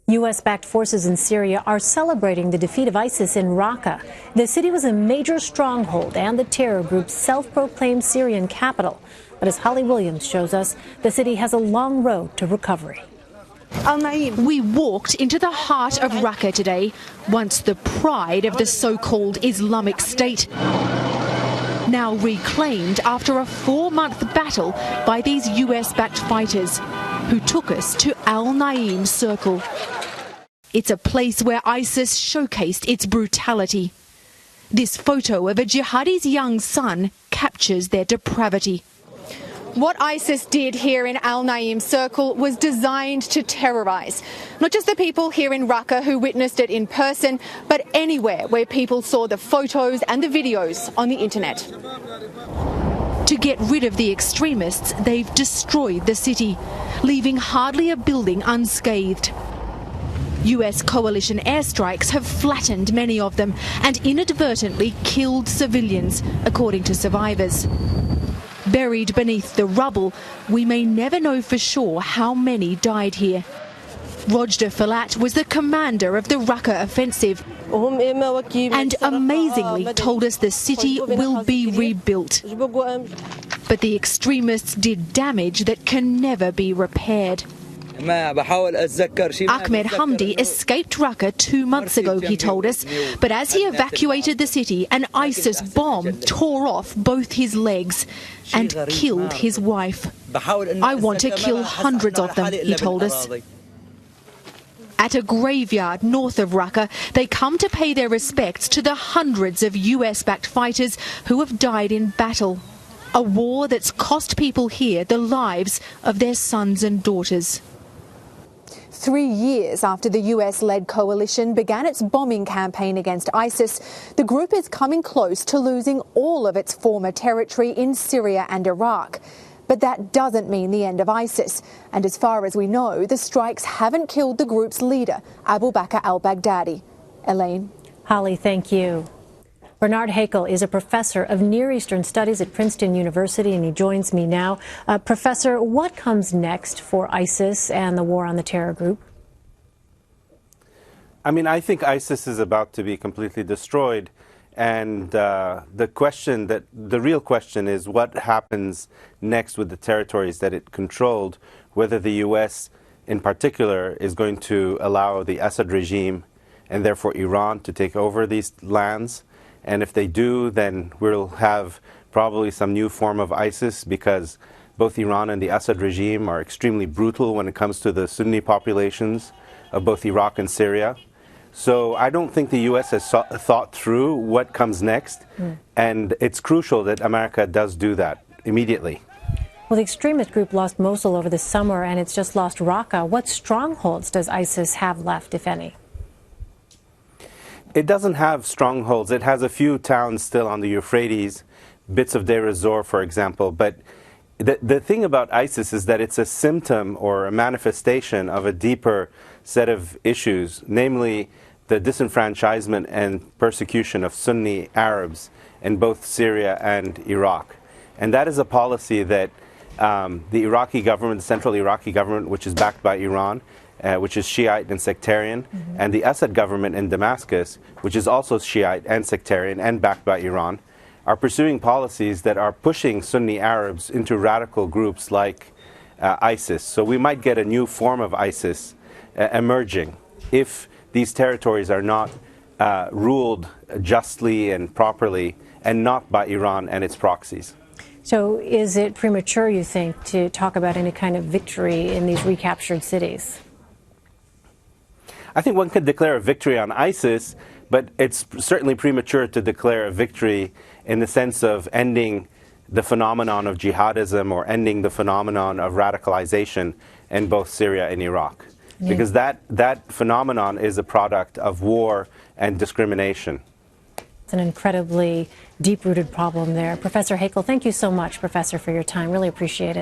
U.S.-backed forces in Syria are celebrating the defeat of ISIS in Raqqa. The city was a major stronghold and the terror group's self-proclaimed Syrian capital. But as Holly Williams shows us, the city has a long road to recovery. We walked into the heart of Raqqa today, once the pride of the so-called Islamic State. Now reclaimed after a 4-month battle by these US-backed fighters who took us to Al Naim Circle. It's a place where ISIS showcased its brutality. This photo of a jihadi's young son captures their depravity. What ISIS did here in Al Naim Circle was designed to terrorise not just the people here in Raqqa who witnessed it in person, but anywhere where people saw the photos and the videos on the internet. To get rid of the extremists, they've destroyed the city, leaving hardly a building unscathed. US coalition airstrikes have flattened many of them and inadvertently killed civilians, according to survivors. Buried beneath the rubble, we may never know for sure how many died here. Rojda Falat was the commander of the Raqqa offensive and amazingly told us the city will be rebuilt. But the extremists did damage that can never be repaired. Ahmed Hamdi escaped Raqqa 2 months ago, he told us, but as he evacuated the city, an ISIS bomb tore off both his legs and killed his wife. I want to kill hundreds of them, he told us. At a graveyard north of Raqqa, they come to pay their respects to the hundreds of US-backed fighters who have died in battle. A war that's cost people here the lives of their sons and daughters. 3 years after the US-led coalition began its bombing campaign against ISIS, the group is coming close to losing all of its former territory in Syria and Iraq. But that doesn't mean the end of ISIS. And as far as we know, the strikes haven't killed the group's leader, Abu Bakr al-Baghdadi. Elaine? Holly, thank you. Bernard Haykel is a professor of Near Eastern Studies at Princeton University, and he joins me now. Professor, what comes next for ISIS and the war on the terror group? I think ISIS is about to be completely destroyed. And the real question is what happens next with the territories that it controlled, whether the U.S. in particular is going to allow the Assad regime and therefore Iran to take over these lands. And if they do, then we'll have probably some new form of ISIS, because both Iran and the Assad regime are extremely brutal when it comes to the Sunni populations of both Iraq and Syria. So I don't think the U.S. has thought through what comes next, and it's crucial that America does do that immediately. Well, the extremist group lost Mosul over the summer, and it's just lost Raqqa. What strongholds does ISIS have left, if any? It doesn't have strongholds. It has a few towns still on the Euphrates, bits of Deir ez-Zor, for example. But the thing about ISIS is that it's a symptom or a manifestation of a deeper set of issues, namely the disenfranchisement and persecution of Sunni Arabs in both Syria and Iraq. And that is a policy that the Iraqi government, the central Iraqi government, which is backed by Iran, which is Shiite and sectarian, and the Assad government in Damascus, which is also Shiite and sectarian and backed by Iran, are pursuing policies that are pushing Sunni Arabs into radical groups like ISIS. So we might get a new form of ISIS emerging if these territories are not ruled justly and properly, and not by Iran and its proxies. So is it premature, you think, to talk about any kind of victory in these recaptured cities? I think one could declare a victory on ISIS, but it's certainly premature to declare a victory in the sense of ending the phenomenon of jihadism or ending the phenomenon of radicalization in both Syria and Iraq. Yeah. Because that phenomenon is a product of war and discrimination. It's an incredibly deep-rooted problem there. Professor Haykel, thank you so much, Professor, for your time. Really appreciate it.